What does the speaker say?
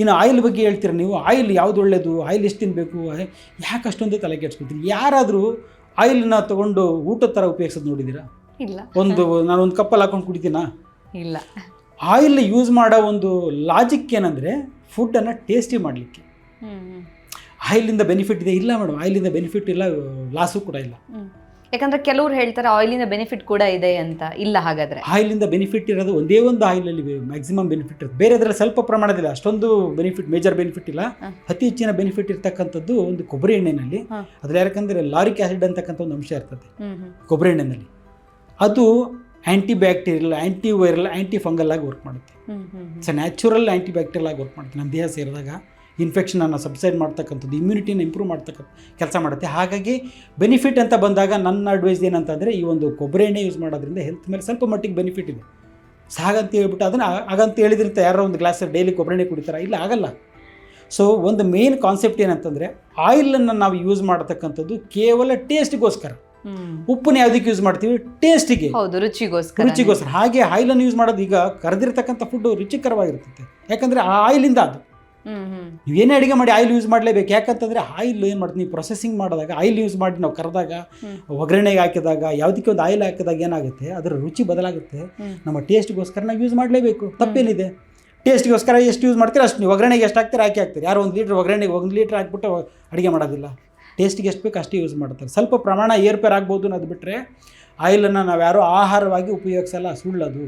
ಇನ್ನು ಆಯಿಲ್ ಬಗ್ಗೆ ಹೇಳ್ತೀರ ನೀವು, ಆಯಿಲ್ ಯಾವುದು ಒಳ್ಳೆಯದು, ಆಯಿಲ್ ಎಷ್ಟು ತಿನ್ನಬೇಕು, ಯಾಕೆ ಅಷ್ಟೊಂದು ತಲೆ ಕೆಡ್ಸ್ಕೊತೀರಿ? ಯಾರಾದರೂ ಆಯಿಲ್ನ ತೊಗೊಂಡು ಊಟದ ಥರ ಉಪಯೋಗಿಸೋದು ನೋಡಿದ್ದೀರಾ? ಇಲ್ಲ. ನಾನೊಂದು ಕಪ್ಪಲ್ಲಿ ಹಾಕೊಂಡು ಕುಡಿತೀನಾ? ಇಲ್ಲ. ಆಯಿಲ್ ಯೂಸ್ ಮಾಡೋ ಒಂದು ಲಾಜಿಕ್ ಏನಂದರೆ ಫುಡ್ಡನ್ನು ಟೇಸ್ಟಿ ಮಾಡಲಿಕ್ಕೆ. ಆಯಿಲಿಂದ ಬೆನಿಫಿಟ್ ಇದೆ ಇಲ್ಲ ಮೇಡಮ್, ಆಯಿಲಿಂದ ಬೆನಿಫಿಟ್ ಇಲ್ಲ, ಲಾಸು ಕೂಡ ಇಲ್ಲ. ಯಾಕಂದ್ರೆ ಕೆಲವ್ರು ಹೇಳ್ತಾರೆ ಆಯಿಲಿಂದ ಬೆನಿಫಿಟ್ ಕೂಡ ಇದೆ ಅಂತ. ಇಲ್ಲ, ಹಾಗಾದ್ರೆ ಆಯಿಲಿಂದ ಬೆನಿಫಿಟ್ ಇರೋದು ಒಂದೇ ಒಂದು ಆಯಿಲಲ್ಲಿ ಮ್ಯಾಕ್ಸಿಮಮ್ ಬೆನಿಫಿಟ್ ಇರುತ್ತೆ, ಬೇರೆದ್ರಲ್ಲಿ ಸ್ವಲ್ಪ ಪ್ರಮಾಣದಿಲ್ಲ, ಅಷ್ಟೊಂದು ಬೆನಿಫಿಟ್ ಮೇಜರ್ ಬೆನಿಫಿಟ್ ಇಲ್ಲ. ಅತಿ ಹೆಚ್ಚಿನ ಬೆನಿಫಿಟ್ ಇರ್ತಕ್ಕಂಥದ್ದು ಒಂದು ಕೊಬ್ಬರಿ ಎಣ್ಣೆನಲ್ಲಿ. ಅದ್ರ ಯಾಕಂದರೆ ಲಾರಿಕ್ ಆಸಿಡ್ ಅಂತಕ್ಕಂಥ ಒಂದು ಅಂಶ ಇರ್ತದೆ ಕೊಬ್ಬರಿ ಎಣ್ಣೆನಲ್ಲಿ. ಅದು ಆ್ಯಂಟಿ ಬ್ಯಾಕ್ಟೀರಿಯಲ್, ಆ್ಯಂಟಿ ವೈರಲ್, ಆ್ಯಂಟಿ ಫಂಗಲ್ ಆಗಿ ವರ್ಕ್ ಮಾಡುತ್ತೆ. ಇಟ್ಸ್ ನ್ಯಾಚುರಲ್ ಆ್ಯಂಟಿ ಬ್ಯಾಕ್ಟೀರಿಯಲ್ ಆಗಿ ವರ್ಕ್ ಮಾಡುತ್ತೆ. ನಮ್ಮ ದೇಹ ಸೇರಿದಾಗ ಇನ್ಫೆಕ್ಷನನ್ನು ಸಬ್ಸೈಡ್ ಮಾಡ್ತಕ್ಕಂಥದ್ದು, ಇಮ್ಯುನಿಟಿನ ಇಂಪ್ರೂವ್ ಮಾಡ್ತಕ್ಕಂಥ ಕೆಲಸ ಮಾಡುತ್ತೆ. ಹಾಗಾಗಿ ಬೆನಿಫಿಟ್ ಅಂತ ಬಂದಾಗ ನನ್ನ ಅಡ್ವೈಸ್ ಏನಂತಂದರೆ ಈ ಒಂದು ಕೊಬ್ಬರಿ ಎಣ್ಣೆ ಯೂಸ್ ಮಾಡೋದ್ರಿಂದ ಹೆಲ್ತ್ ಮೇಲೆ ಸ್ವಲ್ಪ ಮಟ್ಟಿಗೆ ಬೆನಿಫಿಟ್ ಇದೆ. ಹಾಗಂತ ಹೇಳ್ಬಿಟ್ಟು ಅದನ್ನು ಹಾಗಂತ ಹೇಳಿದ್ರಿಂದ ಯಾರೋ ಒಂದು ಗ್ಲಾಸ್ ಡೈಲಿ ಕೊಬ್ಬರಿ ಎಣ್ಣೆ ಕುಡಿತಾರೆ, ಇಲ್ಲ ಆಗಲ್ಲ. ಸೊ ಒಂದು ಮೇನ್ ಕಾನ್ಸೆಪ್ಟ್ ಏನಂತಂದರೆ ಆಯಿಲನ್ನು ನಾವು ಯೂಸ್ ಮಾಡತಕ್ಕಂಥದ್ದು ಕೇವಲ ಟೇಸ್ಟಿಗೋಸ್ಕರ. ಉಪ್ಪನ್ನ ಯಾವುದಕ್ಕೆ ಯೂಸ್ ಮಾಡ್ತೀವಿ? ಟೇಸ್ಟಿಗೆ, ರುಚಿಗೋಸ್ಕರ. ಹಾಗೆ ಆಯಿಲನ್ನು ಯೂಸ್ ಮಾಡೋದು, ಈಗ ಕರೆದಿರ್ತಕ್ಕಂಥ ಫುಡ್ಡು ರುಚಿಕರವಾಗಿರ್ತದೆ, ಯಾಕಂದರೆ ಆ ಆಯಿಲಿಂದ ಅದು ನೀವೇನೇ ಅಡುಗೆ ಮಾಡಿ ಆಯಿಲ್ ಯೂಸ್ ಮಾಡಲೇಬೇಕು. ಯಾಕಂತಂದರೆ ಆಯಿಲ್ ಏನು ಮಾಡ್ತೀವಿ, ನೀವು ಪ್ರೊಸೆಸಿಂಗ್ ಮಾಡಿದಾಗ ಆಯಿಲ್ ಯೂಸ್ ಮಾಡಿ ನಾವು ಕರೆದಾಗ, ಒಗ್ಗರಣೆಗೆ ಹಾಕಿದಾಗ, ಯಾವುದಕ್ಕೆ ಒಂದು ಆಯಿಲ್ ಹಾಕಿದಾಗ ಏನಾಗುತ್ತೆ, ಅದರ ರುಚಿ ಬದಲಾಗುತ್ತೆ. ನಮ್ಮ ಟೇಸ್ಟ್ಗೋಸ್ಕರ ನಾವು ಯೂಸ್ ಮಾಡಲೇಬೇಕು, ತಪ್ಪೇನಿದೆ. ಟೇಸ್ಟ್ಗೋಸ್ಕರ ಎಷ್ಟು ಯೂಸ್ ಮಾಡ್ತೀರಾ ಅಷ್ಟು, ನೀವು ಒಗ್ಗರಣೆಗೆ ಎಷ್ಟು ಹಾಕ್ತೀರಾ ಹಾಕ್ತೀರಿ. ಯಾರು 1 ಲೀಟ್ರ್ ಒಗ್ಗರಣೆಗೆ 1 ಲೀಟ್ರ್ ಹಾಕ್ಬಿಟ್ಟು ಅಡುಗೆ ಮಾಡೋದಿಲ್ಲ. ಟೇಸ್ಟಿಗೆ ಎಷ್ಟು ಬೇಕು ಅಷ್ಟೇ ಯೂಸ್ ಮಾಡ್ತಾರೆ. ಸ್ವಲ್ಪ ಪ್ರಮಾಣ ಏರ್ಪೇರ್ ಆಗ್ಬೋದು ಅನ್ನೋದು ಬಿಟ್ಟರೆ ಆಯಿಲನ್ನು ನಾವು ಯಾರೂ ಆಹಾರವಾಗಿ ಉಪಯೋಗಿಸಲ್ಲ, ಸುಳ್ಳದು.